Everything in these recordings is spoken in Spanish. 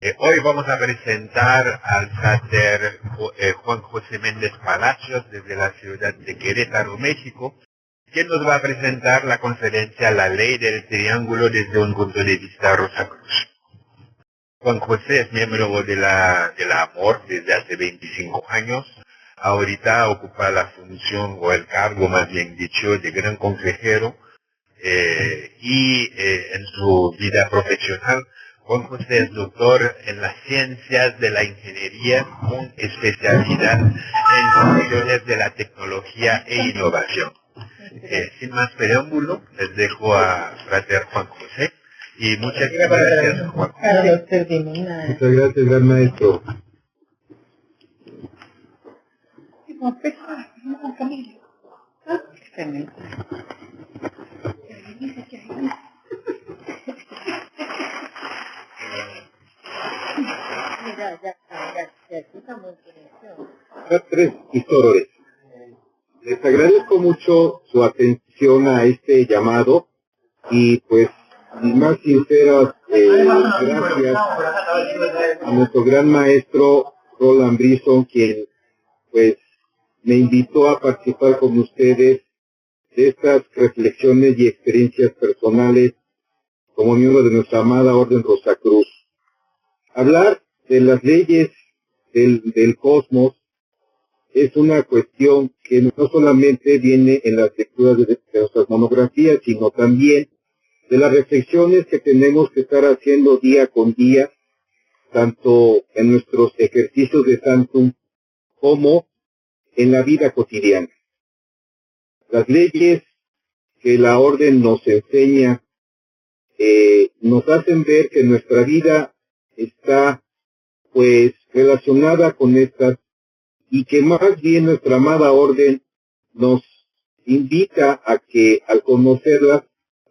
Hoy vamos a presentar al frater Juan José Méndez Palacios desde la ciudad de Querétaro, México, quien nos va a presentar la conferencia La Ley del Triángulo desde un punto de vista Rosacruz. Juan José es miembro de la AMOR desde hace 25 años. Ahorita ocupa la función o el cargo, más bien dicho, de gran consejero en su vida profesional. Juan José es doctor en las ciencias de la ingeniería con especialidad en cuestiones de la tecnología e innovación. Sin más preámbulo, les dejo a frater Juan José y muchas gracias, Juan José. Muchas gracias, gran maestro. Fratres y sorores, les agradezco mucho su atención a este llamado y pues mis más sinceras gracias a nuestro gran maestro Roland Brison, quien pues me invitó a participar con ustedes de estas reflexiones y experiencias personales como miembro de nuestra amada Orden Rosacruz. Hablar de las leyes del cosmos es una cuestión que no solamente viene en las lecturas de nuestras monografías, sino también de las reflexiones que tenemos que estar haciendo día con día, tanto en nuestros ejercicios de Santum como en la vida cotidiana. Las leyes que la Orden nos enseña nos hacen ver que nuestra vida está pues relacionada con estas y que más bien nuestra amada Orden nos invita a que al conocerlas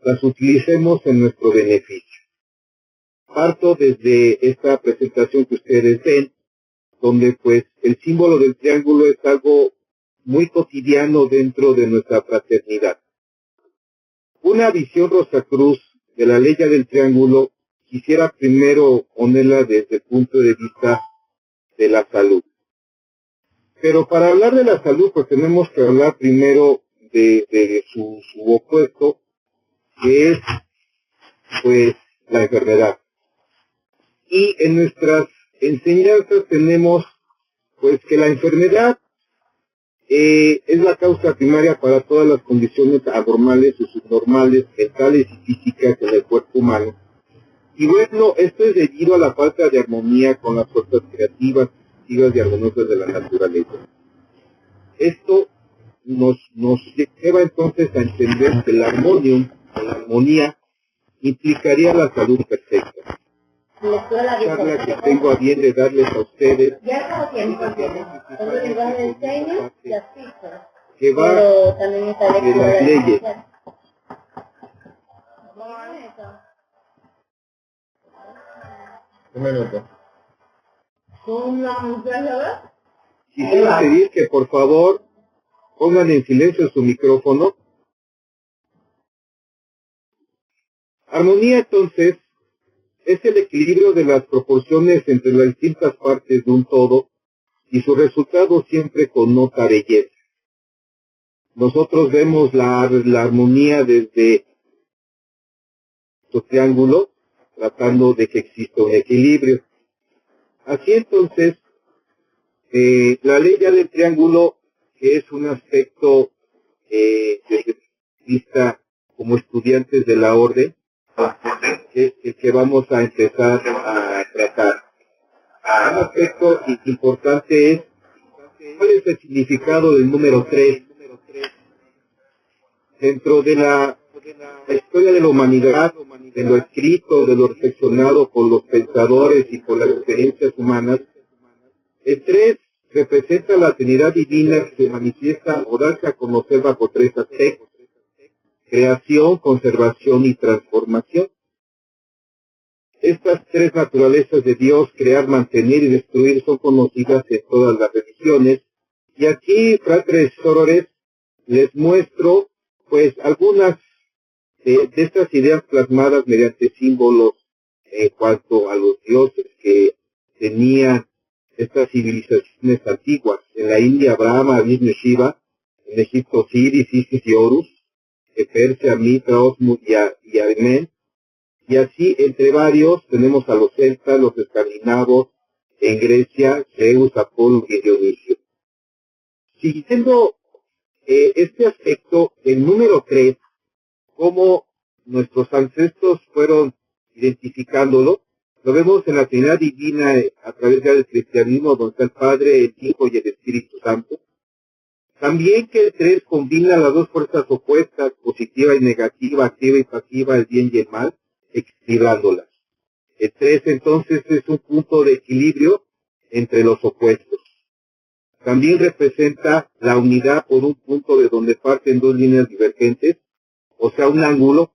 las utilicemos en nuestro beneficio. Parto desde esta presentación que ustedes ven, donde pues el símbolo del triángulo es algo muy cotidiano dentro de nuestra fraternidad. Una visión Rosacruz de la ley del triángulo quisiera primero ponerla desde el punto de vista de la salud. Pero para hablar de la salud, pues tenemos que hablar primero de su opuesto, que es pues la enfermedad. Y en nuestras enseñanzas tenemos pues que la enfermedad es la causa primaria para todas las condiciones anormales o subnormales, mentales y físicas en el cuerpo humano. Y bueno, esto es debido a la falta de armonía con las fuerzas creativas, positivas y armoniosas de la naturaleza. Esto nos lleva entonces a entender que la armonía, implicaría la salud perfecta. La charla que tengo a bien de darles a ustedes que va de las leyes. Un minuto. Quisiera pedir que por favor pongan en silencio su micrófono. Armonía entonces es el equilibrio de las proporciones entre las distintas partes de un todo y su resultado siempre connota belleza. Nosotros vemos la armonía desde su triángulo, tratando de que exista un equilibrio. Así entonces, la ley ya del triángulo, que es un aspecto desde el punto de vista como estudiantes de la orden, es el que vamos a empezar a tratar. Un aspecto importante es cuál es el significado del número 3 dentro de la historia de la humanidad, de lo escrito, de lo reflexionado por los pensadores y por las experiencias humanas. El 3 representa la Trinidad Divina que se manifiesta o darse a conocer bajo 3 aspectos: creación, conservación y transformación. Estas 3 naturalezas de Dios, crear, mantener y destruir, son conocidas en todas las religiones. Y aquí, fratres sorores, les muestro pues algunas de estas ideas plasmadas mediante símbolos en cuanto a los dioses que tenían estas civilizaciones antiguas. En la India, Brahma, Vishnu, Shiva; en Egipto, Osiris, Isis y Horus; en Persia, Mitra, Osmus y Amen. Y así, entre varios, tenemos a los celtas, los escandinavos; en Grecia, Zeus, Apolo y Dionisio. Siguiendo este aspecto, el número 3, cómo nuestros ancestros fueron identificándolo, lo vemos en la Trinidad Divina a través del cristianismo, donde está el Padre, el Hijo y el Espíritu Santo. También que el 3 combina las dos fuerzas opuestas, positiva y negativa, activa y pasiva, el bien y el mal, equilibrándolas. El 3 entonces es un punto de equilibrio entre los opuestos. También representa la unidad por un punto de donde parten dos líneas divergentes, o sea, un ángulo,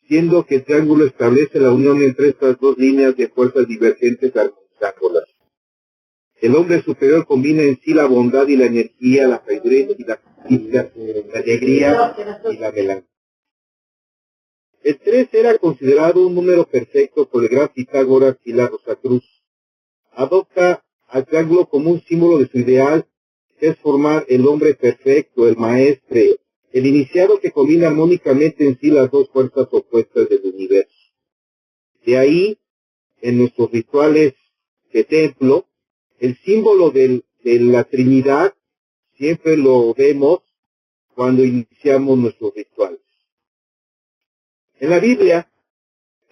siendo que el triángulo establece la unión entre estas dos líneas de fuerzas divergentes armonizándolas. El hombre superior combina en sí la bondad y la energía, la sabiduría y la justicia, la alegría y la melancolía. El 3 era considerado un número perfecto por el gran Pitágoras y la Rosacruz. Adopta al triángulo como un símbolo de su ideal, que es formar el hombre perfecto, el maestre, el iniciado que combina armónicamente en sí las dos fuerzas opuestas del universo. De ahí, en nuestros rituales de templo, el símbolo de la Trinidad siempre lo vemos cuando iniciamos nuestros rituales. En la Biblia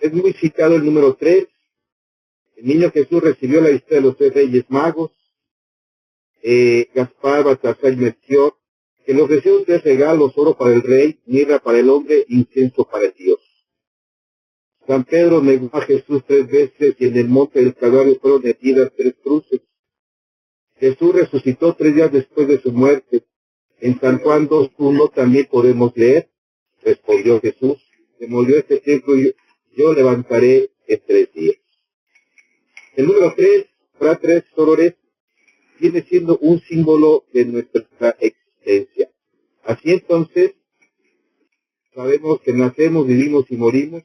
es muy citado el número 3. El niño Jesús recibió la visita de los 3 reyes magos, Gaspar, Baltasar y Melchior, que le ofrecieron 3 regalos: oro para el rey, mirra para el hombre, incienso para el Dios. San Pedro negó a Jesús 3 veces y en el monte del Calvario fueron metidas 3 cruces. Jesús resucitó 3 días después de su muerte. En San Juan 2:1 también podemos leer: respondió Jesús, demolió este templo y yo levantaré en 3 días. El número 3, Fra 3 Sorores, viene siendo un símbolo de nuestra existencia. Así entonces, sabemos que nacemos, vivimos y morimos,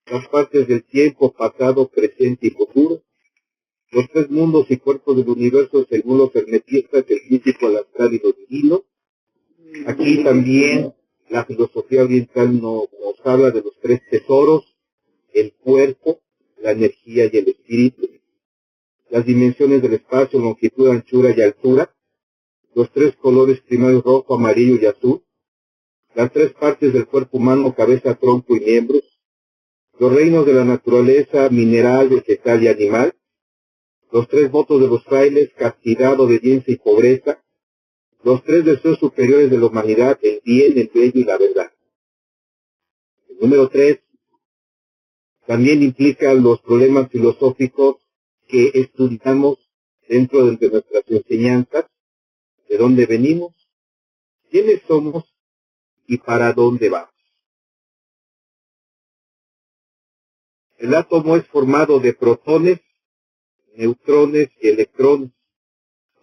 las partes del tiempo, pasado, presente y futuro, los 3 mundos y cuerpos del universo según los hermetistas, el físico, el astral y lo divino. Aquí también la filosofía oriental nos habla de los 3 tesoros: el cuerpo, la energía y el espíritu. Las dimensiones del espacio, longitud, anchura y altura, los 3 colores primarios: rojo, amarillo y azul, las 3 partes del cuerpo humano: cabeza, tronco y miembros, los reinos de la naturaleza: mineral, vegetal y animal, los 3 votos de los frailes: castidad, obediencia y pobreza, los 3 deseos superiores de la humanidad: el bien, el bello y la verdad. El número 3 también implica los problemas filosóficos que estudiamos dentro de nuestras enseñanzas: de dónde venimos, quiénes somos y para dónde vamos. El átomo es formado de protones, neutrones y electrones.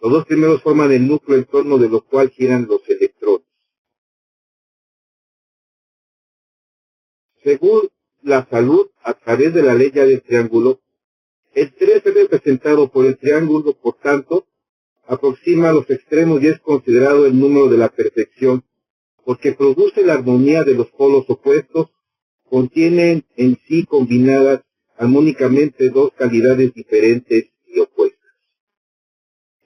Los 2 primeros forman el núcleo en torno de lo cual giran los electrones. Según la salud, a través de la ley del triángulo, el 3 es representado por el triángulo, por tanto, aproxima los extremos y es considerado el número de la perfección, porque produce la armonía de los polos opuestos, contienen en sí combinadas armónicamente 2 calidades diferentes y opuestas.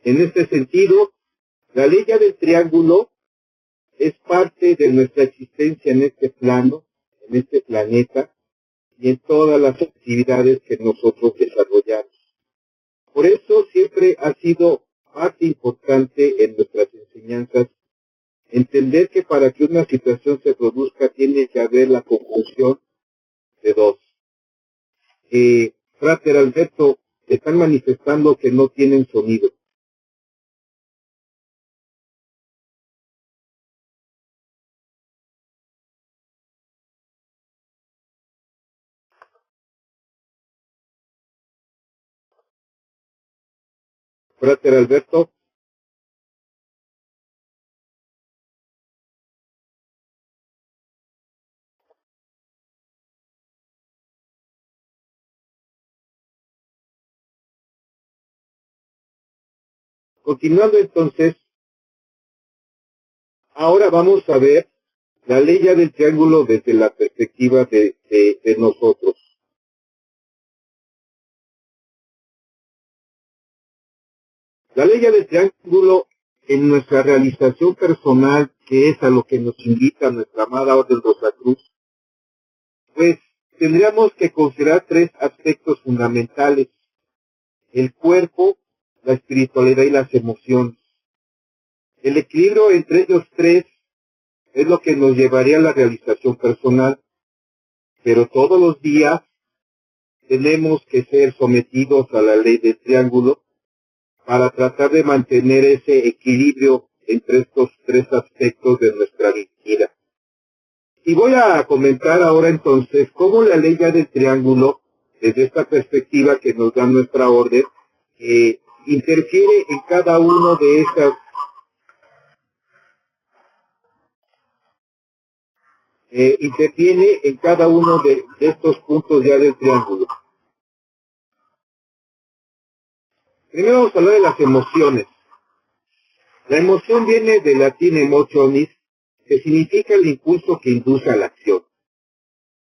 En este sentido, la ley del triángulo es parte de nuestra existencia en este plano, en este planeta, y en todas las actividades que nosotros desarrollamos. Por eso siempre ha sido parte importante en nuestras enseñanzas entender que para que una situación se produzca tiene que haber la conjunción de 2. Frater Alberto, están manifestando que no tienen sonido. Frater Alberto. Continuando entonces, ahora vamos a ver la ley ya del triángulo desde la perspectiva de nosotros. La ley ya del triángulo en nuestra realización personal, que es a lo que nos invita nuestra amada Orden Rosacruz, pues tendríamos que considerar tres aspectos fundamentales: el cuerpo, la espiritualidad y las emociones. El equilibrio entre ellos tres es lo que nos llevaría a la realización personal, pero todos los días tenemos que ser sometidos a la ley del triángulo para tratar de mantener ese equilibrio entre estos tres aspectos de nuestra vida. Y voy a comentar ahora entonces cómo la ley ya del triángulo, desde esta perspectiva que nos da nuestra orden, interfiere en cada uno de estas interviene en cada uno de estos puntos ya del triángulo. Primero vamos a hablar de las emociones. La emoción viene del latín emotionis, que significa el impulso que induce a la acción.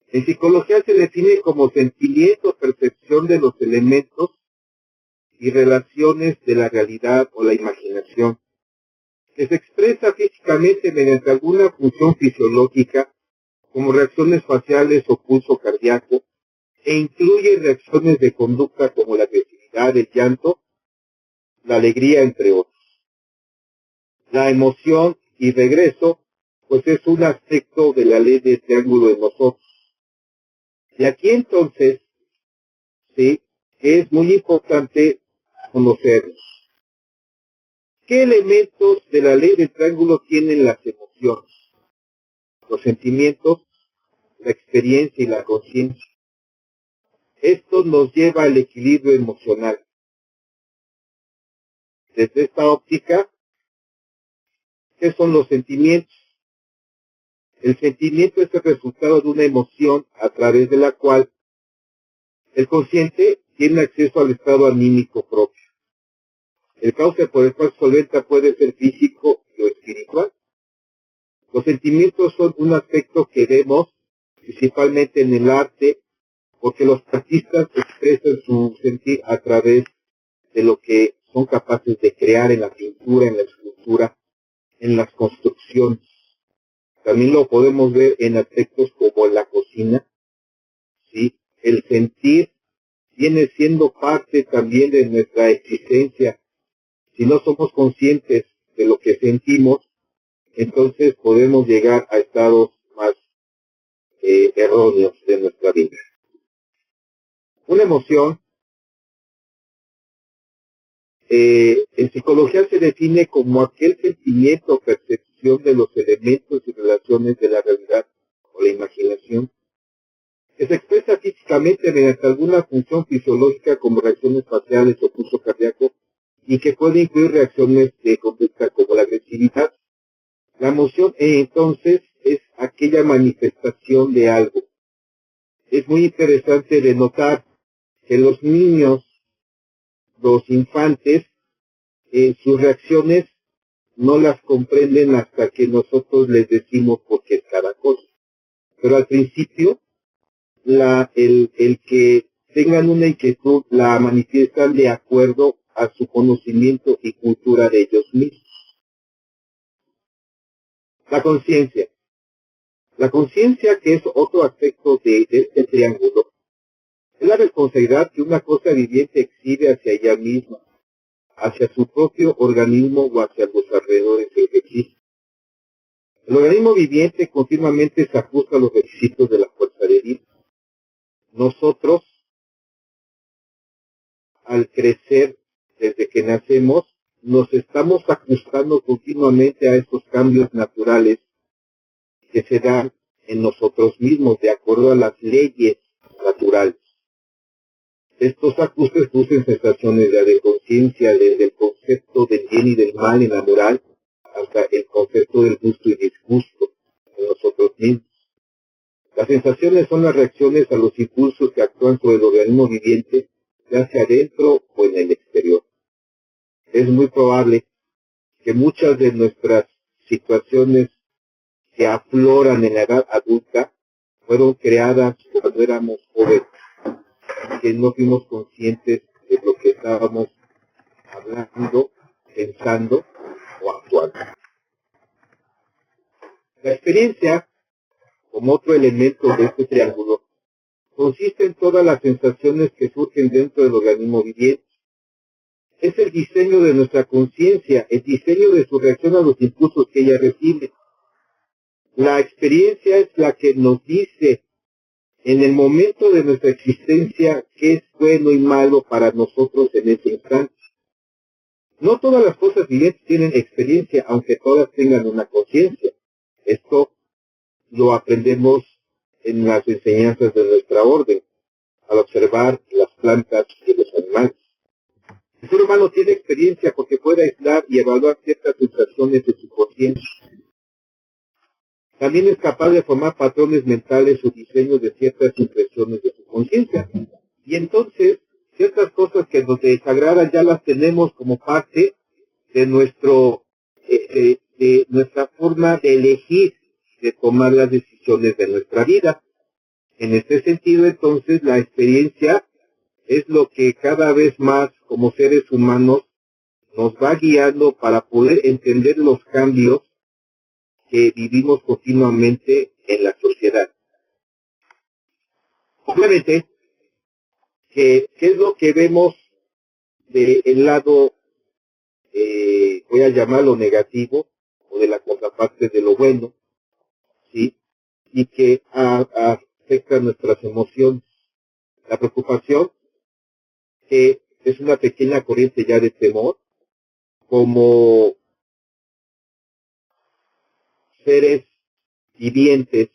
En psicología se define como sentimiento o percepción de los elementos y relaciones de la realidad o la imaginación, que se expresa físicamente mediante alguna función fisiológica, como reacciones faciales o pulso cardíaco, e incluye reacciones de conducta como la agresividad, el llanto, la alegría, entre otros. La emoción y regreso, pues es un aspecto de la ley del triángulo en nosotros. Y aquí entonces, sí, es muy importante conocerlos. ¿Qué elementos de la ley del triángulo tienen las emociones? Los sentimientos, la experiencia y la conciencia. Esto nos lleva al equilibrio emocional. Desde esta óptica, ¿qué son los sentimientos? El sentimiento es el resultado de una emoción a través de la cual el consciente tiene acceso al estado anímico propio. El cauce por el cual se solventa puede ser físico o espiritual. Los sentimientos son un aspecto que vemos principalmente en el arte, porque los artistas expresan su sentir a través de lo que son capaces de crear en la pintura, en la escultura, en las construcciones. También lo podemos ver en aspectos como la cocina, ¿sí? El sentir viene siendo parte también de nuestra existencia. Si no somos conscientes de lo que sentimos, entonces podemos llegar a estados más erróneos de nuestra vida. Una emoción, en psicología se define como aquel sentimiento o percepción de los elementos y relaciones de la realidad o la imaginación, que se expresa físicamente mediante alguna función fisiológica como reacciones faciales o pulso cardíaco, y que puede incluir reacciones de conducta como la agresividad. La emoción entonces es aquella manifestación de algo. Es muy interesante de notar que los niños, los infantes, sus reacciones no las comprenden hasta que nosotros les decimos por qué es cada cosa. Pero al principio, el que tengan una inquietud la manifiestan de acuerdo a su conocimiento y cultura de ellos mismos. La conciencia. La conciencia, que es otro aspecto de este triángulo, es la responsabilidad que una cosa viviente exhibe hacia ella misma, hacia su propio organismo o hacia los alrededores del que existe. El organismo viviente continuamente se ajusta a los requisitos de la fuerza de vida. Nosotros, al crecer desde que nacemos, nos estamos ajustando continuamente a estos cambios naturales que se dan en nosotros mismos de acuerdo a las leyes naturales. Estos ajustes producen sensaciones de conciencia, desde el concepto del bien y del mal en la moral hasta el concepto del gusto y disgusto en nosotros mismos. Las sensaciones son las reacciones a los impulsos que actúan sobre el organismo viviente, ya sea adentro o en el exterior. es muy probable que muchas de nuestras situaciones que afloran en la edad adulta fueron creadas cuando éramos jóvenes, que no fuimos conscientes de lo que estábamos hablando, pensando o actuando. La experiencia, como otro elemento de este triángulo, consiste en todas las sensaciones que surgen dentro del organismo viviente. Es el diseño de nuestra conciencia, el diseño de su reacción a los impulsos que ella recibe. La experiencia es la que nos dice en el momento de nuestra existencia qué es bueno y malo para nosotros en ese instante. No todas las cosas vivientes tienen experiencia, aunque todas tengan una conciencia. Esto lo aprendemos en las enseñanzas de nuestra orden, al observar las plantas y los animales. El ser humano tiene experiencia porque puede aislar y evaluar ciertas sensaciones de su conciencia. También es capaz de formar patrones mentales o diseños de ciertas impresiones de su conciencia. Y entonces, ciertas cosas que nos desagradan ya las tenemos como parte de de nuestra forma de elegir, de tomar las decisiones de nuestra vida. En este sentido, entonces, la experiencia es lo que cada vez más, como seres humanos, nos va guiando para poder entender los cambios que vivimos continuamente en la sociedad. Obviamente, ¿qué es lo que vemos del lado, voy a llamarlo negativo, o de la contraparte de lo bueno, ¿sí? Y que afecta nuestras emociones? La preocupación, que es una pequeña corriente ya de temor, como seres vivientes,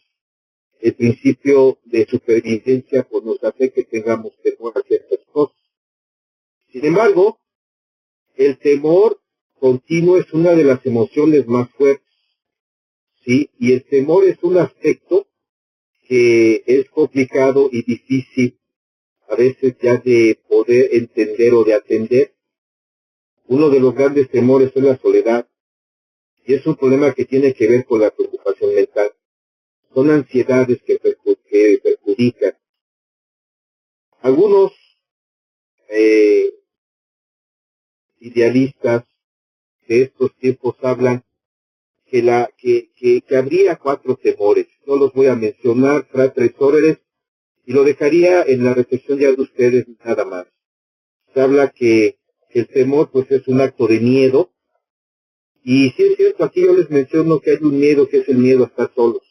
el principio de supervivencia pues nos hace que tengamos temor a ciertas cosas. Sin embargo, el temor continuo es una de las emociones más fuertes, ¿sí? Y el temor es un aspecto que es complicado y difícil a veces ya de poder entender o de atender. Uno de los grandes temores es la soledad, y es un problema que tiene que ver con la preocupación mental. Son ansiedades que perjudican. Algunos idealistas de estos tiempos hablan que habría 4 temores. No los voy a mencionar, Fratre Sóreres, y lo dejaría en la reflexión ya de ustedes nada más. Se habla que el temor pues es un acto de miedo, y sí es cierto, aquí yo les menciono que hay un miedo que es el miedo a estar solos.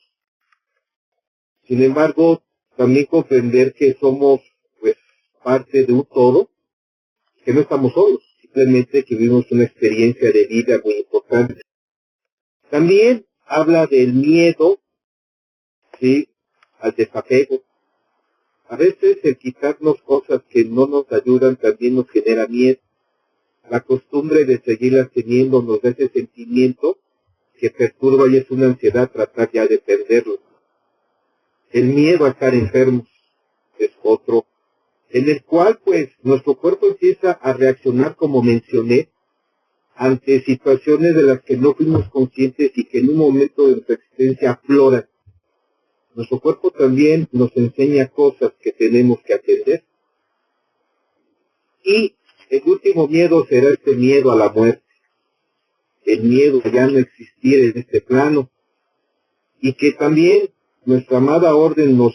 Sin embargo, también comprender que somos pues parte de un todo, que no estamos solos, simplemente que vivimos una experiencia de vida muy importante. También habla del miedo, ¿sí?, al desapego. A veces el quitarnos cosas que no nos ayudan también nos genera miedo. La costumbre de seguirlas teniendo nos da ese sentimiento que perturba y es una ansiedad tratar ya de perderlo. El miedo a estar enfermos es otro, en el cual pues nuestro cuerpo empieza a reaccionar, como mencioné, ante situaciones de las que no fuimos conscientes y que en un momento de nuestra existencia afloran. Nuestro cuerpo también nos enseña cosas que tenemos que atender. Y el último miedo será este miedo a la muerte, el miedo a ya no existir en este plano, y que también nuestra amada orden nos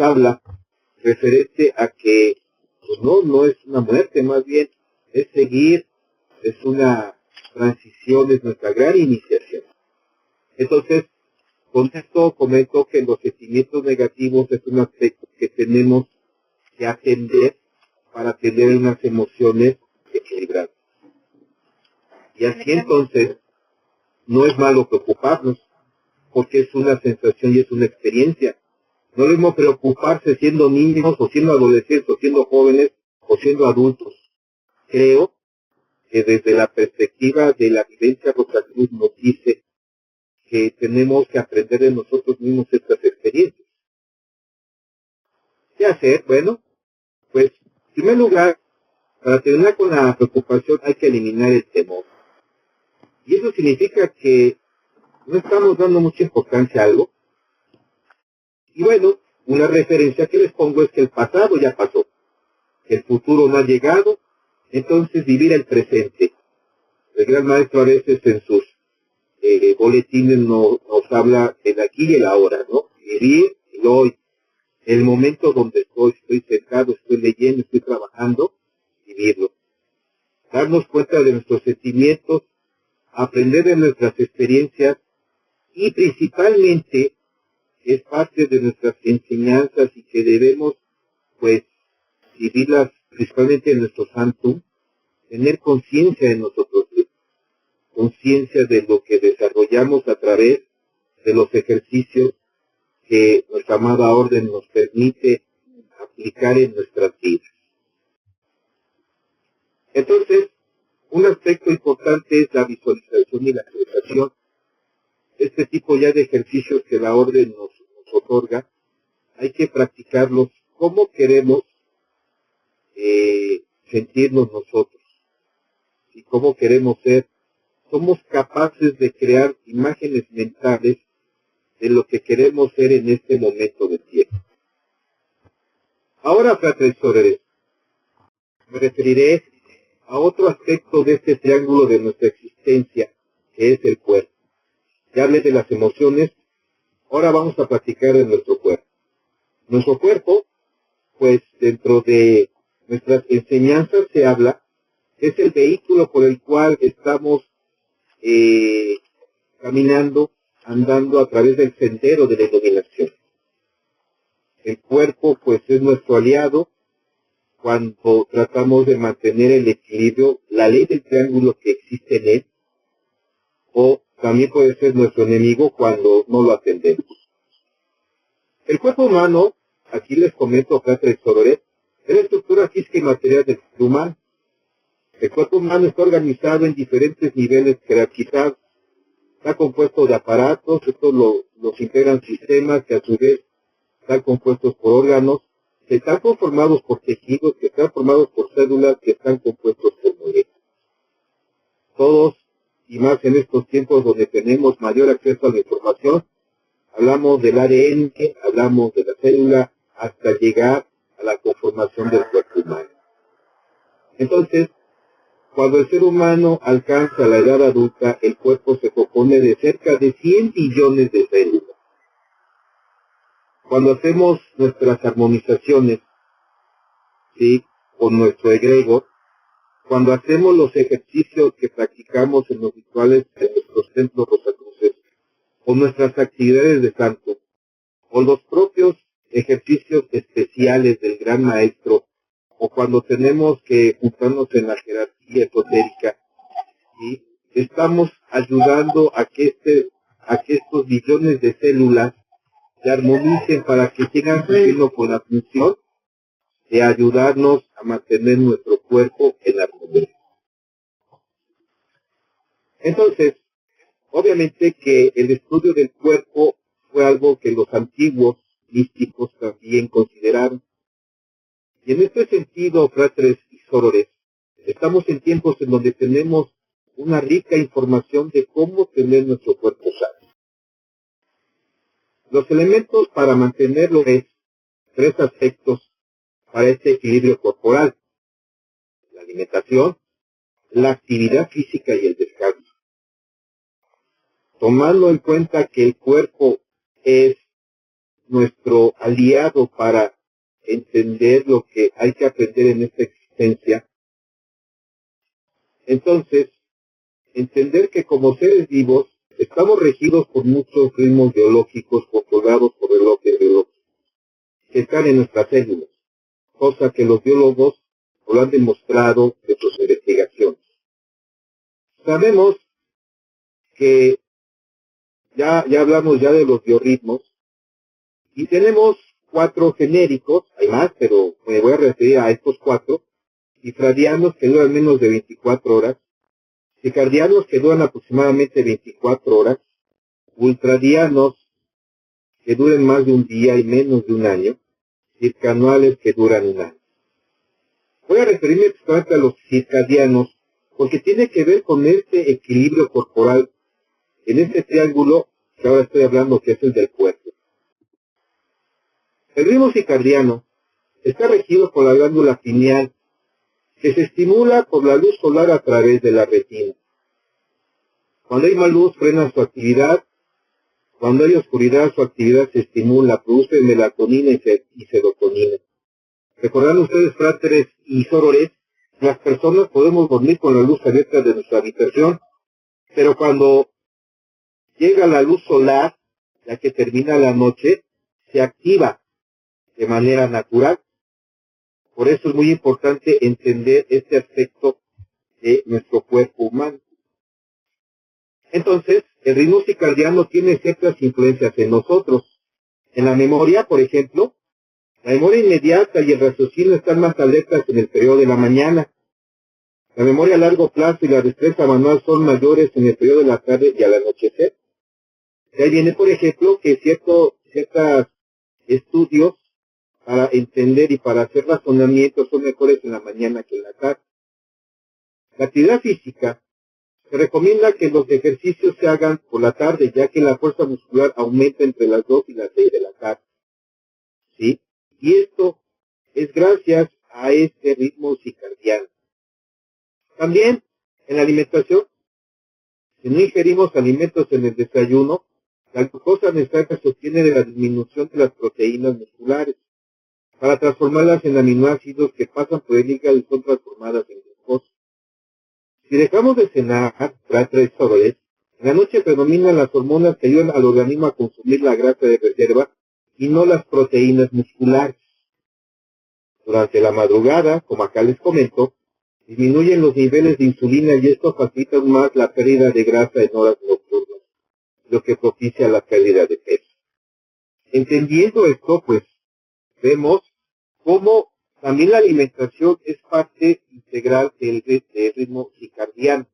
habla referente a que pues no es una muerte, más bien es seguir, es una transición, es nuestra gran iniciación. Entonces, con esto comento que los sentimientos negativos es un aspecto que tenemos que atender para tener unas emociones equilibradas. Y así entonces, no es malo preocuparnos, porque es una sensación y es una experiencia. No debemos preocuparse siendo niños o siendo adolescentes o siendo jóvenes o siendo adultos. Creo que desde la perspectiva de la vivencia Rosacruz nos dice que tenemos que aprender de nosotros mismos estas experiencias. ¿Qué hacer? Bueno, pues en primer lugar, Para terminar con la preocupación hay que eliminar el temor. Y eso significa que no estamos dando mucha importancia a algo. Y bueno, una referencia que les pongo es que el pasado ya pasó, que el futuro no ha llegado, entonces vivir el presente. El gran maestro a veces en sus boletines nos habla del aquí y el ahora, ¿no? Vivir el hoy, el momento donde estoy sentado, estoy leyendo, estoy trabajando, vivirlo. Darnos cuenta de nuestros sentimientos, aprender de nuestras experiencias y principalmente es parte de nuestras enseñanzas y que debemos, pues, vivirlas principalmente en nuestro santum, tener conciencia de nosotros mismos, conciencia de lo que desarrollamos a través de los ejercicios que nuestra amada orden nos permite aplicar en nuestras vidas. Entonces, un aspecto importante es la visualización y la sensación. Este tipo ya de ejercicios que la orden nos otorga, hay que practicarlos como queremos sentirnos nosotros y cómo queremos ser. Somos capaces de crear imágenes mentales de lo que queremos ser en este momento de tiempo. Ahora, fratres sorores, me referiré a otro aspecto de este triángulo de nuestra existencia, que es el cuerpo. Ya hablé de las emociones, ahora vamos a platicar de nuestro cuerpo. Nuestro cuerpo, pues dentro de nuestras enseñanzas se habla, es el vehículo por el cual estamos caminando, andando a través del sendero de la iluminación. El cuerpo, pues, es nuestro aliado cuando tratamos de mantener el equilibrio, la ley del triángulo que existe en él, o también puede ser nuestro enemigo cuando no lo atendemos. El cuerpo humano, aquí les comento, fratres sorores, es la estructura física y material del ser humano. El cuerpo humano está organizado en diferentes niveles jerarquizados. Está compuesto de aparatos, estos los integran sistemas que a su vez están compuestos por órganos, que están conformados por tejidos, que están formados por células, que están compuestos por moléculas. Todos, y más en estos tiempos donde tenemos mayor acceso a la información, hablamos del ADN, hablamos de la célula, hasta llegar a la conformación del cuerpo humano. Entonces, cuando el ser humano alcanza la edad adulta, el cuerpo se compone de cerca de 100 billones de células. Cuando hacemos nuestras armonizaciones, ¿sí?, con nuestro egregor, cuando hacemos los ejercicios que practicamos en los rituales de nuestros templos rosacruces, o nuestras actividades de santo, o los propios ejercicios especiales del gran maestro, o cuando tenemos que juntarnos en la jerarquía esotérica, ¿sí?, estamos ayudando a que estos billones de células se armonicen para que sigan cumpliendo con la función de ayudarnos a mantener nuestro cuerpo en armonía. Entonces, obviamente que el estudio del cuerpo fue algo que los antiguos místicos también consideraron. Y en este sentido, fratres y sorores, estamos en tiempos en donde tenemos una rica información de cómo tener nuestro cuerpo sano. Los elementos para mantenerlo es 3 aspectos para este equilibrio corporal: la alimentación, la actividad física y el descanso. Tomando en cuenta que el cuerpo es nuestro aliado para entender lo que hay que aprender en esta existencia, entonces, entender que como seres vivos estamos regidos por muchos ritmos biológicos controlados por relojes biológicos que están en nuestras células, cosa que los biólogos lo han demostrado en sus investigaciones. Sabemos que ya hablamos ya de los biorritmos y tenemos 4 genéricos, hay más, pero me voy a referir a estos 4, cifradianos que duran menos de 24 horas, circadianos que duran aproximadamente 24 horas, ultradianos que duren más de un día y menos de un año, circanuales que duran un año. Voy a referirme principalmente a los circadianos, porque tiene que ver con este equilibrio corporal en este triángulo que ahora estoy hablando, que es el del cuerpo. El ritmo circadiano está regido por la glándula pineal, que se estimula por la luz solar a través de la retina. Cuando hay más luz, frena su actividad. Cuando hay oscuridad, su actividad se estimula, produce melatonina y serotonina. Recordarán ustedes, fráteres y sorores, las personas podemos dormir con la luz abierta de nuestra habitación, pero cuando llega la luz solar, ya que termina la noche, se activa de manera natural. Por eso es muy importante entender este aspecto de nuestro cuerpo humano. Entonces, el ritmo circadiano tiene ciertas influencias en nosotros. En la memoria, por ejemplo, la memoria inmediata y el raciocinio están más alertas en el periodo de la mañana. La memoria a largo plazo y la destreza manual son mayores en el periodo de la tarde y al anochecer. De ahí viene, por ejemplo, que ciertos estudios para entender y para hacer razonamientos son mejores en la mañana que en la tarde. La actividad física se recomienda que los ejercicios se hagan por la tarde, ya que la fuerza muscular aumenta entre las 2 y las 6 de la tarde. ¿Sí? Y esto es gracias a este ritmo circadiano. También en la alimentación, si no ingerimos alimentos en el desayuno, la glucosa necesaria se obtiene de la disminución de las proteínas musculares para transformarlas en aminoácidos que pasan por el hígado y son transformadas en glucosa. Si dejamos de cenar, en la noche predominan las hormonas que ayudan al organismo a consumir la grasa de reserva y no las proteínas musculares. Durante la madrugada, como acá les comento, disminuyen los niveles de insulina y esto facilita aún más la pérdida de grasa en horas nocturnas, lo que propicia la pérdida de peso. Entendiendo esto, pues, vemos cómo también la alimentación es parte integral del ritmo circadiano.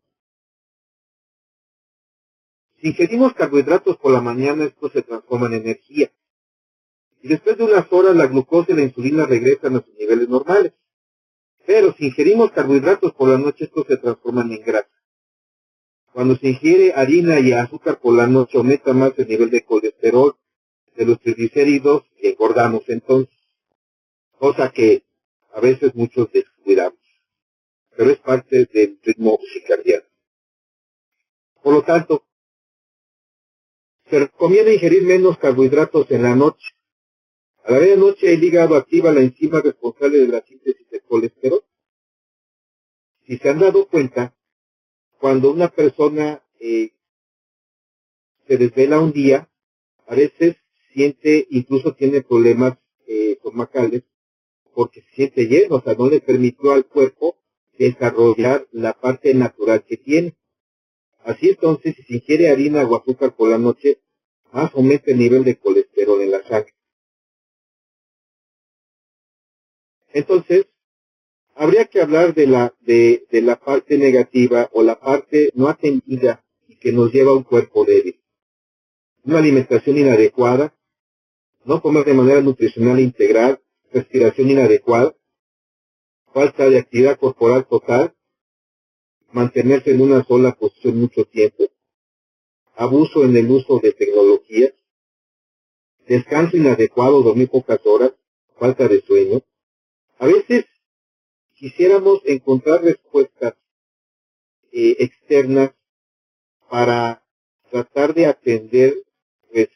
Si ingerimos carbohidratos por la mañana, estos se transforman en energía. Y después de unas horas, la glucosa y la insulina regresan a sus niveles normales. Pero si ingerimos carbohidratos por la noche, estos se transforman en grasa. Cuando se ingiere harina y azúcar por la noche, aumenta más el nivel de colesterol, de los triglicéridos y engordamos entonces. Cosa que a veces muchos descuidamos. Pero es parte del ritmo circadiano. Por lo tanto, se recomienda ingerir menos carbohidratos en la noche. A la medianoche el hígado activa la enzima responsable de la síntesis de colesterol. Si se han dado cuenta, cuando una persona se desvela un día, a veces siente, incluso tiene problemas estomacales, porque se siente lleno, o sea, no le permitió al cuerpo desarrollar la parte natural que tiene. Así entonces, si se ingiere harina o azúcar por la noche, más aumenta el nivel de colesterol en la sangre. Entonces, habría que hablar de la parte negativa o la parte no atendida y que nos lleva a un cuerpo débil. Una alimentación inadecuada, no comer de manera nutricional integral, respiración inadecuada, falta de actividad corporal total, mantenerse en una sola posición mucho tiempo, abuso en el uso de tecnologías, descanso inadecuado, dormir pocas horas, falta de sueño. A veces quisiéramos encontrar respuestas externas para tratar de atender pues,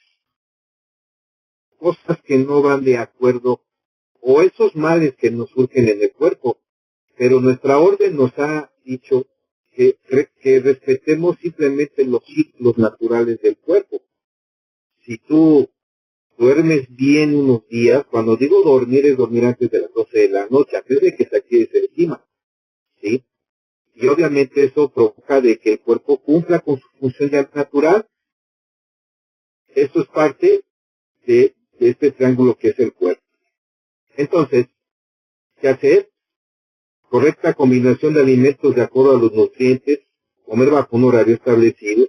cosas que no van de acuerdo o esos males que nos surgen en el cuerpo. Pero nuestra orden nos ha dicho que respetemos simplemente los ciclos naturales del cuerpo. Si tú duermes bien unos días, cuando digo dormir es dormir antes de las 12 de la noche, antes de que se active esa enzima, ¿sí? Y obviamente eso provoca de que el cuerpo cumpla con su función ya natural. Esto es parte de este triángulo que es el cuerpo. Entonces, ¿qué hacer? Correcta combinación de alimentos de acuerdo a los nutrientes, comer bajo un horario establecido,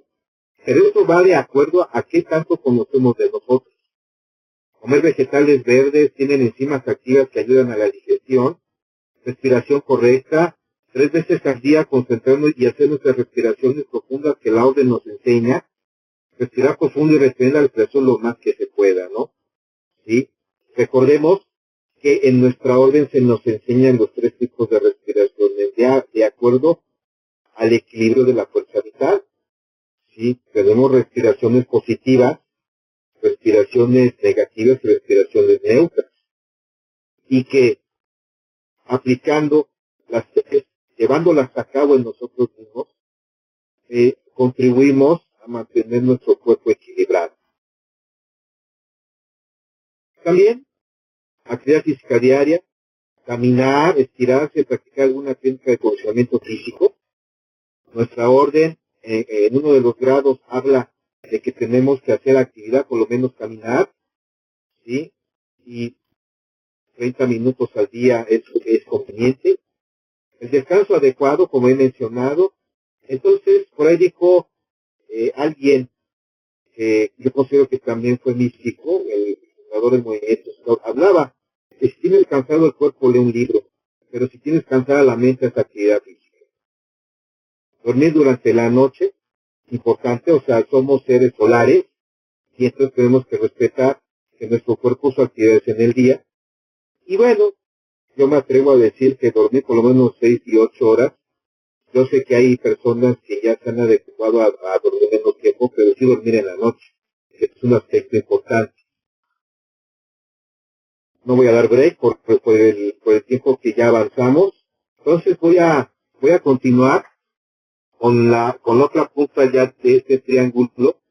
pero esto va de acuerdo a qué tanto conocemos de nosotros. Comer vegetales verdes tienen enzimas activas que ayudan a la digestión, respiración correcta, 3 veces al día concentrarnos y hacer nuestras respiraciones profundas que la orden nos enseña, respirar profundo y retener la respiración lo más que se pueda, ¿no? ¿Sí? Recordemos que en nuestra orden se nos enseñan los 3 tipos de respiraciones, de acuerdo al equilibrio de la fuerza vital. ¿Sí? Tenemos respiraciones positivas, respiraciones negativas y respiraciones neutras. Y que aplicando las 3, llevándolas a cabo en nosotros mismos, contribuimos a mantener nuestro cuerpo equilibrado. También, actividad física diaria, caminar, estirarse, practicar alguna técnica de condicionamiento físico. Nuestra orden, en uno de los grados, habla de que tenemos que hacer actividad, por lo menos caminar, ¿sí? Y 30 minutos al día es conveniente. El descanso adecuado, como he mencionado. Entonces, por ahí dijo alguien que yo considero que también fue místico, el fundador del movimiento, hablaba que si tienes cansado el cuerpo, lee un libro, pero si tienes cansada la mente, es actividad física. Dormir durante la noche, importante, o sea, somos seres solares, y entonces tenemos que respetar que nuestro cuerpo su actividades en el día. Y bueno, yo me atrevo a decir que dormir por lo menos 6 y 8 horas. Yo sé que hay personas que ya se han adecuado a dormir menos tiempo, pero sí dormir en la noche. Es un aspecto importante. No voy a dar break por el tiempo que ya avanzamos. Entonces voy a continuar con la otra punta ya de este triángulo,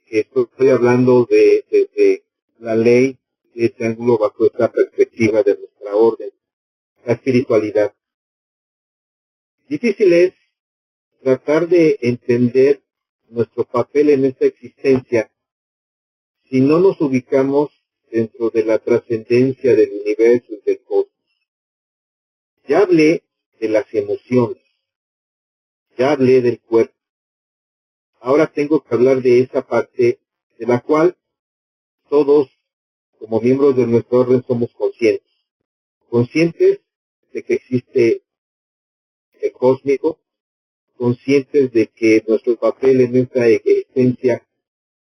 que estoy hablando de la ley de triángulo bajo esta perspectiva de nuestra orden, la espiritualidad. Difícil es tratar de entender nuestro papel en esta existencia si no nos ubicamos dentro de la trascendencia del universo y del cosmos. Ya hablé de las emociones, ya hablé del cuerpo. Ahora tengo que hablar de esa parte de la cual todos, como miembros de nuestra orden, somos conscientes. Conscientes de que existe el cósmico, conscientes de que nuestro papel en esta existencia,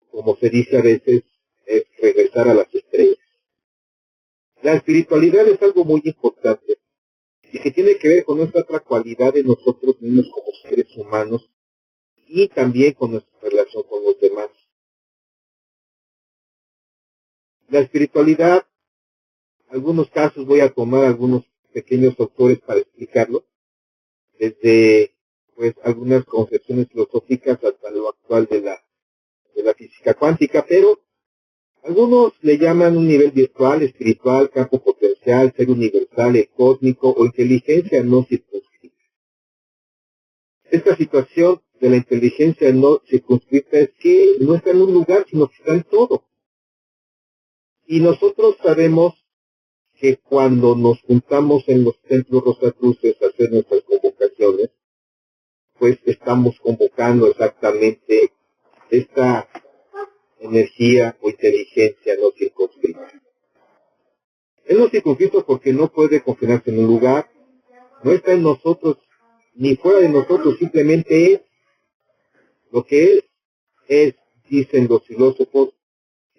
como se dice a veces, es regresar a las estrellas. La espiritualidad es algo muy importante y que tiene que ver con nuestra otra cualidad de nosotros mismos como seres humanos y también con nuestra relación con los demás. La espiritualidad, algunos casos voy a tomar algunos pequeños autores para explicarlo, desde pues algunas concepciones filosóficas hasta lo actual de la física cuántica, pero algunos le llaman un nivel virtual, espiritual, campo potencial, ser universal, el cósmico o inteligencia no circunscrita. Esta situación de la inteligencia no circunscrita es que no está en un lugar, sino que está en todo. Y nosotros sabemos que cuando nos juntamos en los templos rosacruces a hacer nuestras convocaciones, pues estamos convocando exactamente esta energía o inteligencia no circunscrita. Es no circunscrito porque no puede confinarse en un lugar, no está en nosotros ni fuera de nosotros, simplemente es lo que es, dicen los filósofos,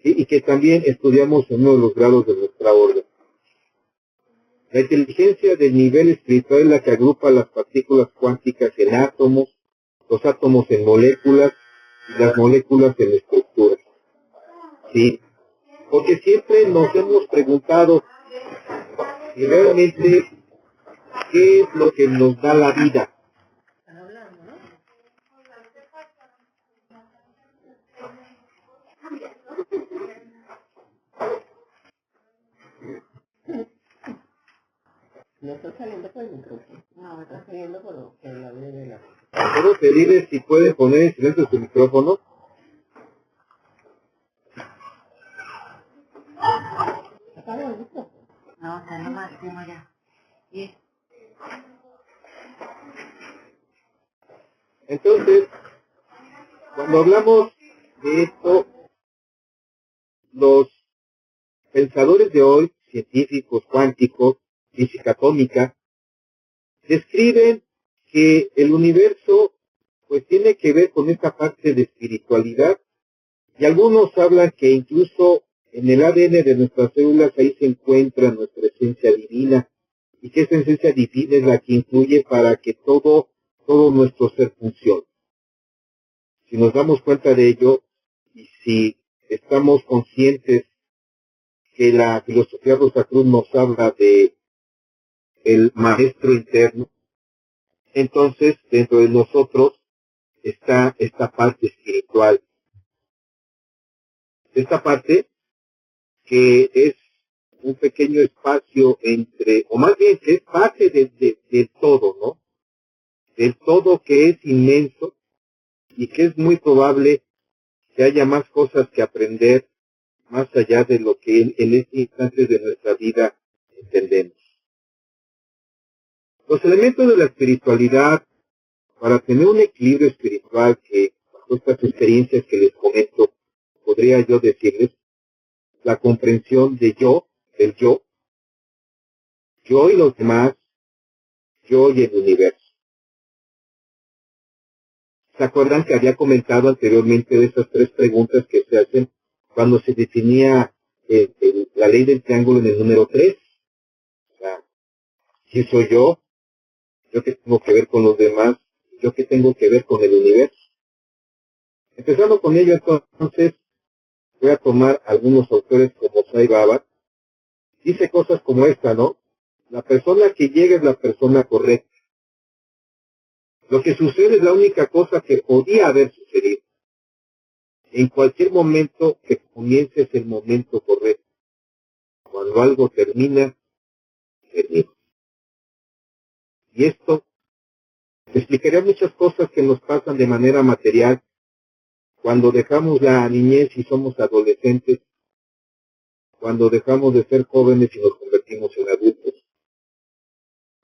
¿sí? Y que también estudiamos en uno de los grados de nuestra orden. La inteligencia del nivel espiritual es la que agrupa las partículas cuánticas en átomos, los átomos en moléculas y las moléculas en estructuras. ¿Sí? Porque siempre nos hemos preguntado si realmente qué es lo que nos da la vida. No está saliendo por el micrófono. No, está saliendo por el audio de la... ¿Puedo pedirles si pueden poner en silencio su micrófono? ¿Apaga el micrófono? No, está en lo máximo ya. ¿Y? Entonces, cuando hablamos de esto, los pensadores de hoy, científicos, cuánticos, física atómica, describen que el universo pues tiene que ver con esta parte de espiritualidad, y algunos hablan que incluso en el ADN de nuestras células ahí se encuentra nuestra esencia divina, y que esa esencia divina es la que influye para que todo nuestro ser funcione. Si nos damos cuenta de ello, y si estamos conscientes que la filosofía Rosacruz nos habla de el maestro interno, entonces dentro de nosotros está esta parte espiritual. Esta parte que es un pequeño espacio entre, o más bien que es parte del todo, ¿no? Del todo que es inmenso y que es muy probable que haya más cosas que aprender más allá de lo que en este instante de nuestra vida entendemos. Los elementos de la espiritualidad, para tener un equilibrio espiritual que, bajo estas experiencias que les comento, podría yo decirles, la comprensión de yo, del yo y los demás, yo y el universo. ¿Se acuerdan que había comentado anteriormente de esas 3 preguntas que se hacen cuando se definía la ley del triángulo en el número 3? O sea, ¿quién soy yo? ¿Yo qué tengo que ver con los demás? ¿Yo qué tengo que ver con el universo? Empezando con ello, entonces, voy a tomar algunos autores como Sai Baba. Dice cosas como esta, ¿no? La persona que llega es la persona correcta. Lo que sucede es la única cosa que podía haber sucedido. En cualquier momento que comience es el momento correcto. Cuando algo termina, termina. Y esto explicaría muchas cosas que nos pasan de manera material cuando dejamos la niñez y somos adolescentes, cuando dejamos de ser jóvenes y nos convertimos en adultos.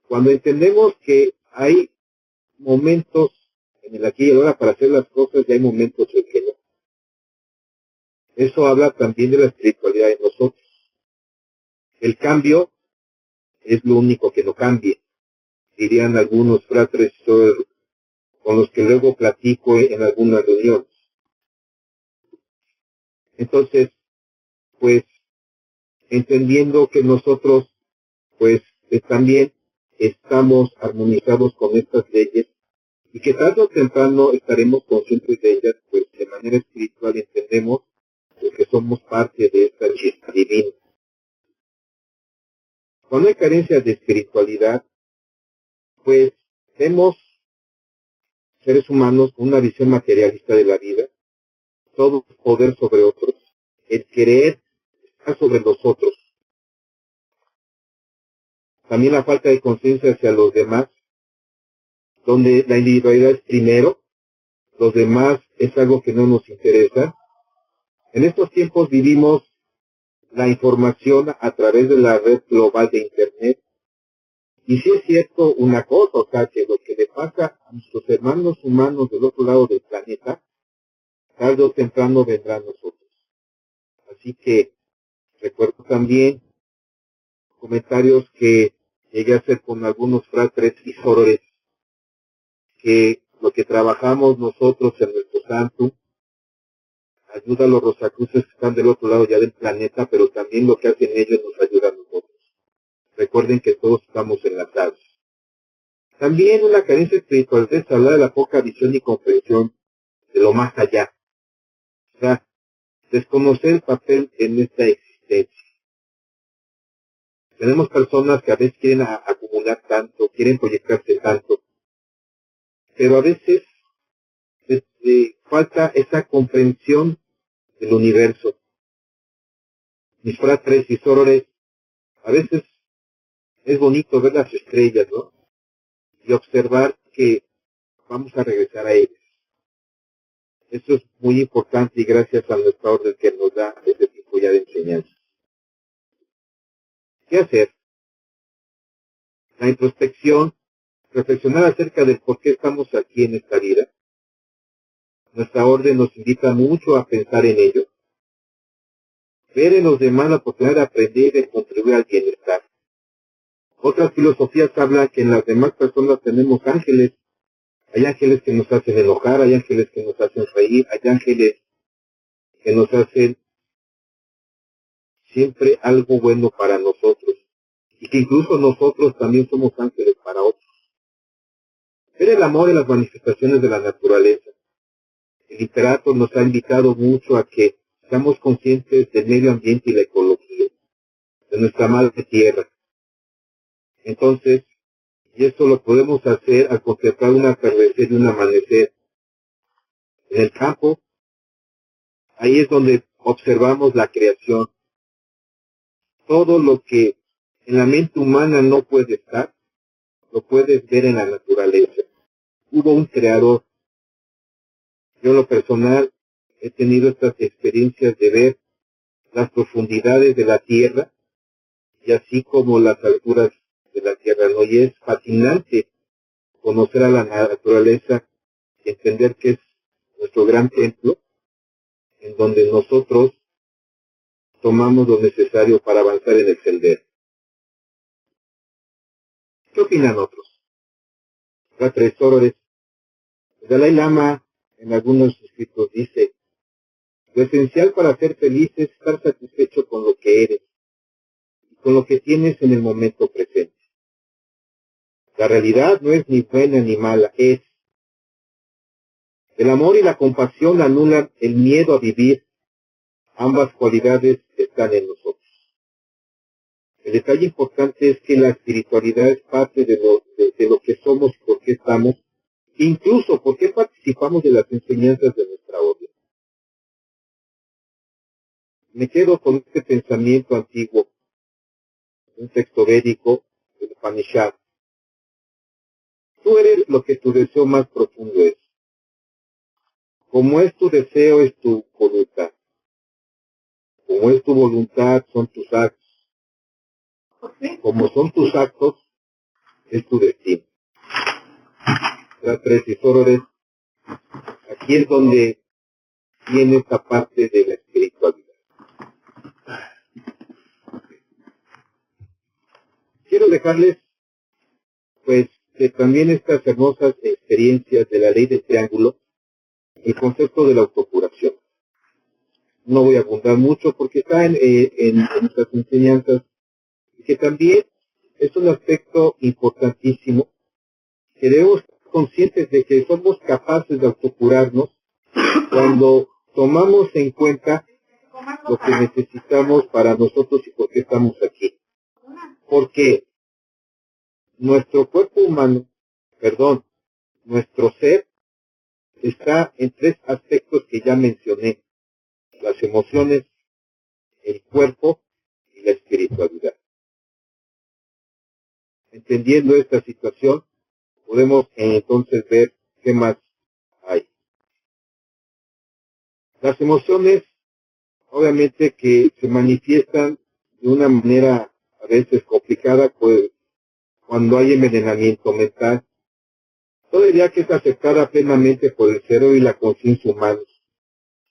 Cuando entendemos que hay momentos en el aquí y el ahora para hacer las cosas y hay momentos en que no. Eso habla también de la espiritualidad de nosotros. El cambio es lo único que no cambia, dirían algunos fratres con los que luego platico en algunas reuniones. Entonces, pues, entendiendo que nosotros, pues, también estamos armonizados con estas leyes y que tarde o temprano estaremos conscientes de ellas, pues, de manera espiritual entendemos que somos parte de esta chispa divina. Cuando hay carencia de espiritualidad, pues, vemos seres humanos con una visión materialista de la vida, todo poder sobre otros, el querer estar sobre los otros. También la falta de conciencia hacia los demás, donde la individualidad es primero, los demás es algo que no nos interesa. En estos tiempos vivimos la información a través de la red global de Internet. Y sí es cierto una cosa, o sea, que lo que le pasa a nuestros hermanos humanos del otro lado del planeta, tarde o temprano vendrá a nosotros. Así que recuerdo también comentarios que llegué a hacer con algunos fratres y sorores, que lo que trabajamos nosotros en nuestro santo ayuda a los rosacruces que están del otro lado ya del planeta, pero también lo que hacen ellos nos ayuda a nosotros. Recuerden que todos estamos enlazados. También una carencia espiritual es hablar de la poca visión y comprensión de lo más allá. O sea, desconocer el papel en esta existencia. Tenemos personas que a veces quieren acumular tanto, quieren proyectarse tanto, pero a veces falta esa comprensión del universo. Mis fratres y sorores, a veces es bonito ver las estrellas, ¿no? Y observar que vamos a regresar a ellas. Eso es muy importante y gracias a nuestra orden que nos da este tipo ya de enseñanza. ¿Qué hacer? La introspección, reflexionar acerca del por qué estamos aquí en esta vida. Nuestra orden nos invita mucho a pensar en ello. Ver en los demás la oportunidad de aprender y de contribuir al bienestar. Otras filosofías hablan que en las demás personas tenemos ángeles. Hay ángeles que nos hacen enojar, hay ángeles que nos hacen reír, hay ángeles que nos hacen siempre algo bueno para nosotros. Y que incluso nosotros también somos ángeles para otros. Ver el amor en las manifestaciones de la naturaleza. El literato nos ha invitado mucho a que seamos conscientes del medio ambiente y la ecología, de nuestra madre tierra. Entonces, y esto lo podemos hacer al contemplar un atardecer y un amanecer. En el campo, ahí es donde observamos la creación. Todo lo que en la mente humana no puede estar, lo puedes ver en la naturaleza. Hubo un creador. Yo en lo personal he tenido estas experiencias de ver las profundidades de la tierra y así como las alturas de la tierra, ¿no? Y es fascinante conocer a la naturaleza y entender que es nuestro gran templo en donde nosotros tomamos lo necesario para avanzar en el sendero. ¿Qué opinan otros? Las tres órdenes. El Dalai Lama en algunos escritos dice: lo esencial para ser feliz es estar satisfecho con lo que eres y con lo que tienes en el momento presente. La realidad no es ni buena ni mala, es. El amor y la compasión anulan el miedo a vivir. Ambas cualidades están en nosotros. El detalle importante es que la espiritualidad es parte de lo que somos y por qué estamos, incluso por qué participamos de las enseñanzas de nuestra orden. Me quedo con este pensamiento antiguo, un texto védico, el Upanishad. Tú eres lo que tu deseo más profundo es. Como es tu deseo, es tu voluntad. Como es tu voluntad, son tus actos. Como son tus actos, es tu destino. Las tres isórores, aquí es donde viene esta parte de la espiritualidad. Quiero dejarles, pues, también estas hermosas experiencias de la ley del triángulo, el concepto de la autocuración. No voy a abundar mucho porque está en nuestras enseñanzas, y que también es un aspecto importantísimo, que debemos estar conscientes de que somos capaces de autocurarnos cuando tomamos en cuenta lo que necesitamos para nosotros y por qué estamos aquí. Porque nuestro cuerpo humano, nuestro ser, está en tres aspectos que ya mencioné: las emociones, el cuerpo y la espiritualidad. Entendiendo esta situación, podemos entonces ver qué más hay. Las emociones, obviamente, que se manifiestan de una manera a veces complicada, pues cuando hay envenenamiento mental, todavía que es aceptada plenamente por el cerebro y la conciencia humanos.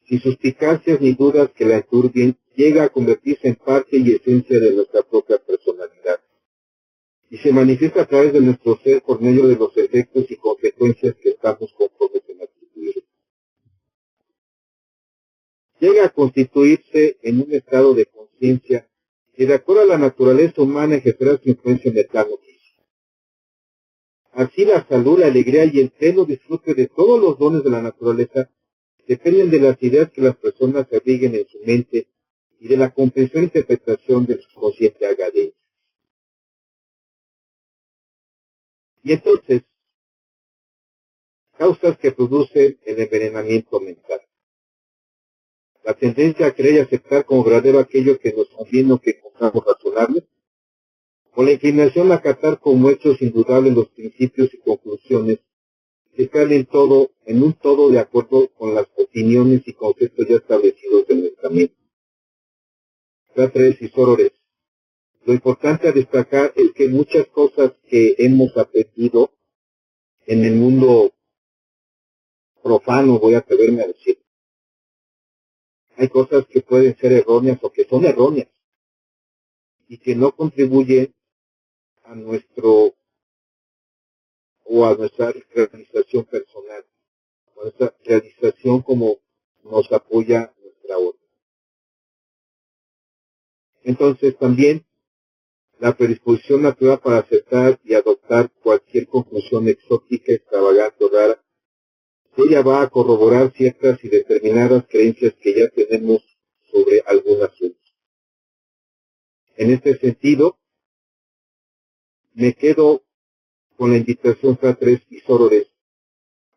Sin suspicacias ni dudas que la enturbien, llega a convertirse en parte y esencia de nuestra propia personalidad. Y se manifiesta a través de nuestro ser por medio de los efectos y consecuencias que estamos conformes en atribuir. Llega a constituirse en un estado de conciencia que, de acuerdo a la naturaleza humana, ejercerá su influencia en el plano físico. Así la salud, la alegría y el pleno disfrute de todos los dones de la naturaleza dependen de las ideas que las personas abriguen en su mente y de la comprensión e interpretación del subconsciente haga de ellas. Y entonces, causas que producen el envenenamiento mental. La tendencia a creer y aceptar como verdadero aquello que nos conviene o que encontramos razonable, o la inclinación a acatar como hechos indudables los principios y conclusiones que están en un todo de acuerdo con las opiniones y conceptos ya establecidos en nuestra mente. Las tres isórores. Lo importante a destacar es que muchas cosas que hemos aprendido en el mundo profano, voy a atreverme a decir, hay cosas que pueden ser erróneas o que son erróneas y que no contribuyen a nuestro o a nuestra realización personal, a nuestra realización como nos apoya nuestra orden. Entonces también la predisposición natural para aceptar y adoptar cualquier conclusión exótica, extravagante o rara, ella va a corroborar ciertas y determinadas creencias que ya tenemos sobre algún asunto. En este sentido, me quedo con la invitación fratres y sorores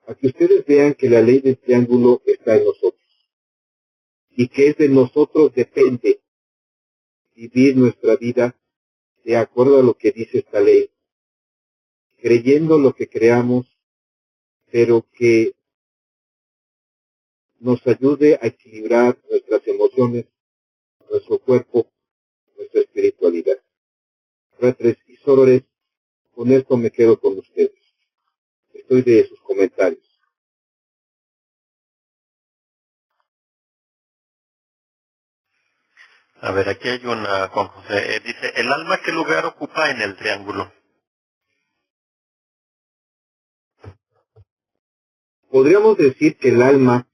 a que ustedes vean que la ley del triángulo está en nosotros y que es de nosotros depende vivir nuestra vida de acuerdo a lo que dice esta ley, creyendo lo que creamos, pero que nos ayude a equilibrar nuestras emociones, nuestro cuerpo, nuestra espiritualidad. Fratres y sorores, con esto me quedo con ustedes. Estoy de sus comentarios. A ver, aquí hay una, Juan José. Dice, ¿el alma qué lugar ocupa en el triángulo? Podríamos decir que el alma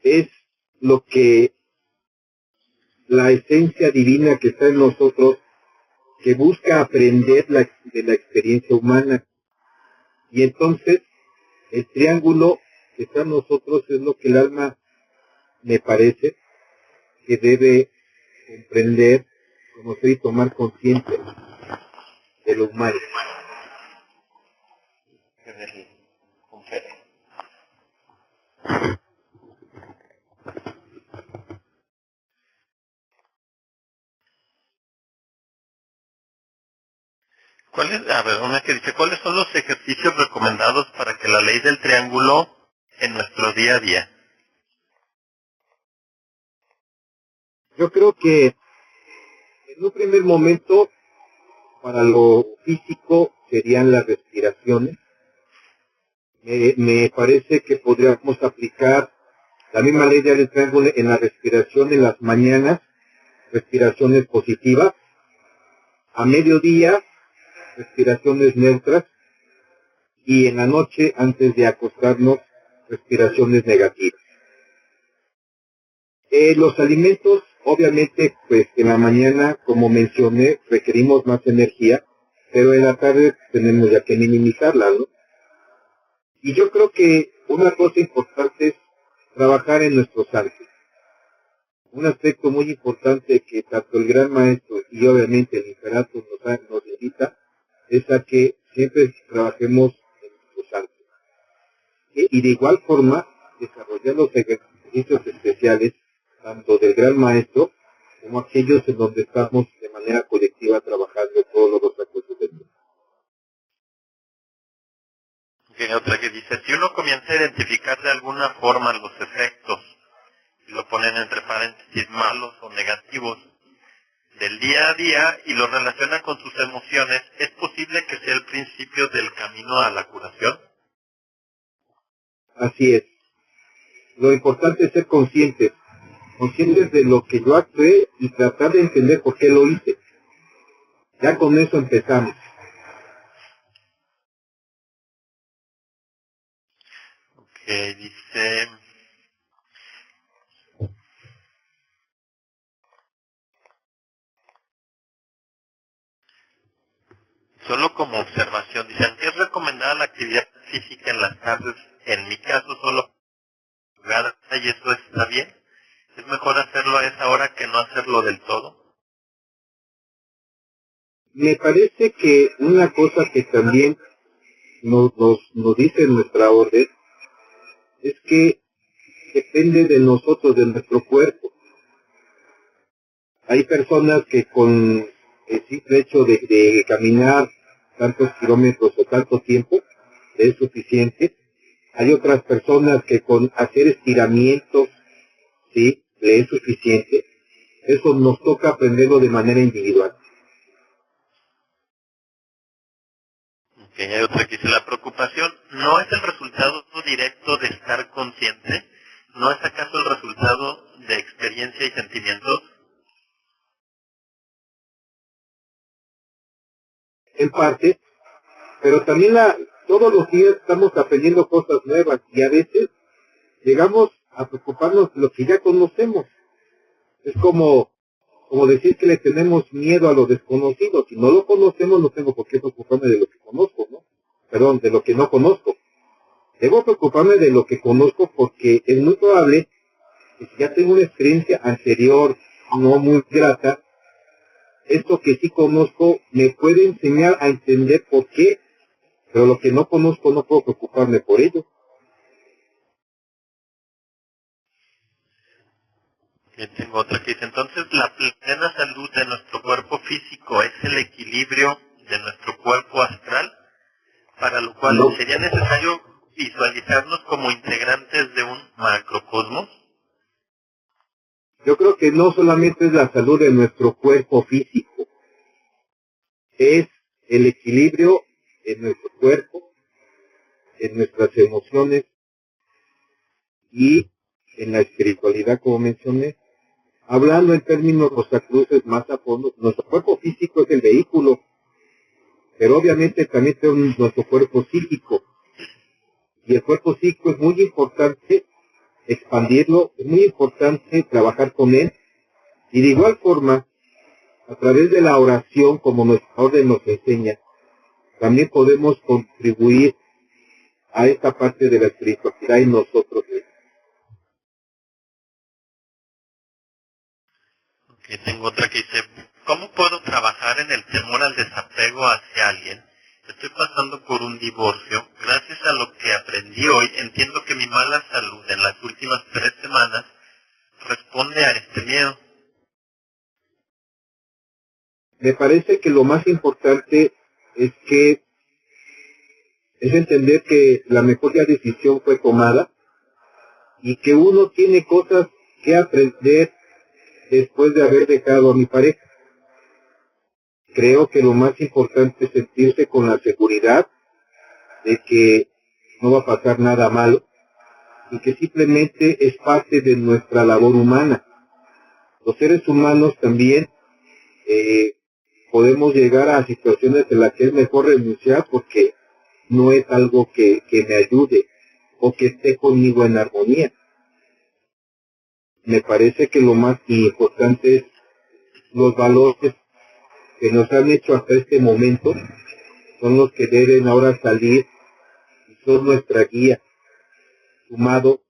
es lo que la esencia divina que está en nosotros, que busca aprender de la experiencia humana. Y entonces, el triángulo que está en nosotros es lo que el alma, me parece, que debe comprender, conocer y tomar conciencia de lo humano. A ver, una que dice, ¿cuáles son los ejercicios recomendados para que la ley del triángulo en nuestro día a día? Yo creo que en un primer momento, para lo físico, serían las respiraciones. Me parece que podríamos aplicar la misma ley del triángulo en la respiración en las mañanas, respiraciones positivas, a mediodía, respiraciones neutras, y en la noche, antes de acostarnos, respiraciones negativas. Los alimentos, obviamente, pues en la mañana, como mencioné, requerimos más energía, pero en la tarde tenemos ya que minimizarla, ¿no? Y yo creo que una cosa importante es trabajar en nuestros ángeles. Un aspecto muy importante que tanto el Gran Maestro y obviamente el Imperator nos invita es a que siempre trabajemos en nuestros ángeles. Y de igual forma, desarrollar los ejercicios especiales, tanto del Gran Maestro, como aquellos en donde estamos de manera colectiva trabajando todos los aspectos del mundo. Tiene otra que dice, si uno comienza a identificar de alguna forma los efectos, y lo ponen entre paréntesis, malos o negativos, del día a día y lo relaciona con sus emociones, ¿es posible que sea el principio del camino a la curación? Así es. Lo importante es ser conscientes de lo que yo actué y tratar de entender por qué lo hice. Ya con eso empezamos. Ok, dice... Solo como observación, dicen, ¿es recomendada la actividad física en las tardes? En mi caso, solo jugar, y eso está bien. ¿Es mejor hacerlo a esa hora que no hacerlo del todo? Me parece que una cosa que también nos dice nuestra orden es que depende de nosotros, de nuestro cuerpo. Hay personas que con el simple hecho de caminar tantos kilómetros o tanto tiempo es suficiente. Hay otras personas que con hacer estiramientos, sí, le es suficiente. Eso nos toca aprenderlo de manera individual. Okay, hay otra que dice, la preocupación no es el resultado directo de estar consciente, ¿no es acaso el resultado de experiencia y sentimientos? en parte, pero también todos los días estamos aprendiendo cosas nuevas y a veces llegamos a preocuparnos de lo que ya conocemos. Es como decir que le tenemos miedo a lo desconocido. Si no lo conocemos, no tengo por qué preocuparme de lo que conozco, ¿no? Perdón, de lo que no conozco. Debo preocuparme de lo que conozco porque es muy probable que si ya tengo una experiencia anterior no muy grata, esto que sí conozco me puede enseñar a entender por qué, pero lo que no conozco no puedo preocuparme por ello. Tengo otra que dice, entonces la plena salud de nuestro cuerpo físico es el equilibrio de nuestro cuerpo astral, para lo cual No. sería necesario visualizarnos como integrantes de un macrocosmos. Yo creo que no solamente es la salud de nuestro cuerpo físico, es el equilibrio en nuestro cuerpo, en nuestras emociones y en la espiritualidad, como mencioné. Hablando en términos rosacruces más a fondo, nuestro cuerpo físico es el vehículo, pero obviamente también tenemos nuestro cuerpo psíquico. Y el cuerpo psíquico es muy importante expandirlo, es muy importante trabajar con él. Y de igual forma, a través de la oración, como nuestra orden nos enseña, también podemos contribuir a esta parte de la espiritualidad en nosotros mismos. Y tengo otra que dice, ¿cómo puedo trabajar en el temor al desapego hacia alguien? Estoy pasando por un divorcio. Gracias a lo que aprendí hoy, entiendo que mi mala salud en las últimas 3 semanas responde a este miedo. Me parece que lo más importante es entender que la mejor decisión fue tomada y que uno tiene cosas que aprender después de haber dejado a mi pareja. Creo que lo más importante es sentirse con la seguridad de que no va a pasar nada malo y que simplemente es parte de nuestra labor humana. Los seres humanos también podemos llegar a situaciones en las que es mejor renunciar porque no es algo que me ayude o que esté conmigo en armonía. Me parece que lo más importante es los valores que nos han hecho hasta este momento son los que deben ahora salir y son nuestra guía, sumado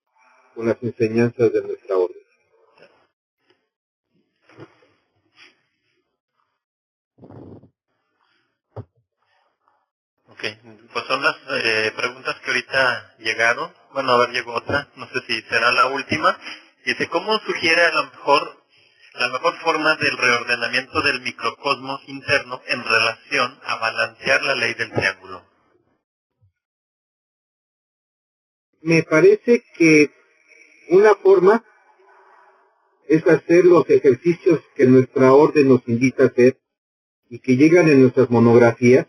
con las enseñanzas de nuestra orden. Ok, pues son las preguntas que ahorita llegaron. Bueno, a ver, llegó otra, no sé si será la última. Dice, ¿cómo sugiere la mejor forma del reordenamiento del microcosmos interno en relación a balancear la ley del triángulo? Me parece que una forma es hacer los ejercicios que nuestra orden nos invita a hacer y que llegan en nuestras monografías,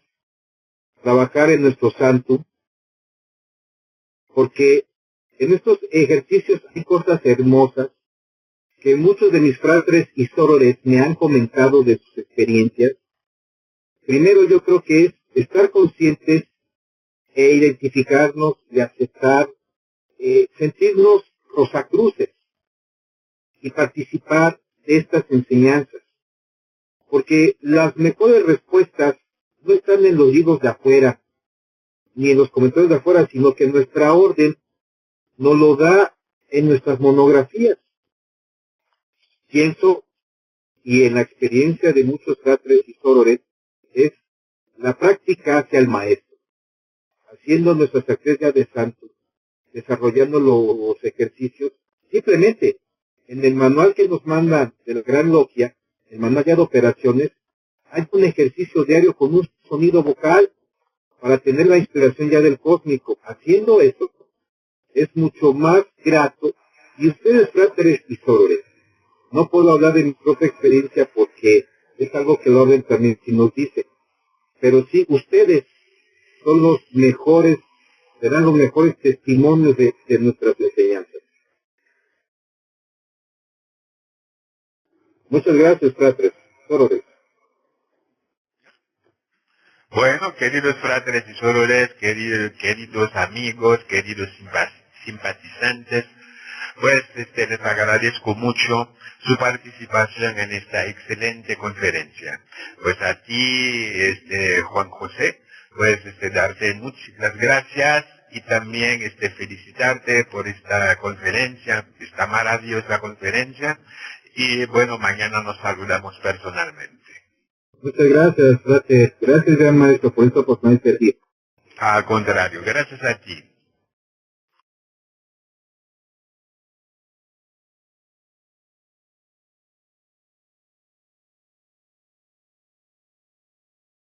trabajar en nuestro santo, porque en estos ejercicios hay cosas hermosas que muchos de mis fratres y sorores me han comentado de sus experiencias. Primero yo creo que es estar conscientes e identificarnos y aceptar, sentirnos rosacruces y participar de estas enseñanzas. Porque las mejores respuestas no están en los libros de afuera, ni en los comentarios de afuera, sino que nuestra orden nos lo da en nuestras monografías. Pienso, y en la experiencia de muchos fratres y sorores, es la práctica hacia el maestro, haciendo nuestra estrategia de santos, desarrollando los ejercicios. Simplemente, en el manual que nos mandan de la Gran Logia, el manual ya de operaciones, hay un ejercicio diario con un sonido vocal para tener la inspiración ya del cósmico. Haciendo eso, es mucho más grato. Y ustedes, fráteres y sorores, no puedo hablar de mi propia experiencia porque es algo que la orden también sí nos dice. Pero sí, ustedes son los mejores, serán los mejores testimonios de nuestras enseñanzas. Muchas gracias, fráteres, sorores. Bueno, queridos fratres y sorores, queridos amigos, queridos simpatizantes, pues les agradezco mucho su participación en esta excelente conferencia. Pues a ti, Juan José, pues darte muchas gracias y también felicitarte por esta conferencia, esta maravillosa conferencia, y bueno, mañana nos saludamos personalmente. Muchas gracias, gracias, gran maestro, por esta oportunidad de servir. Al contrario, gracias a ti.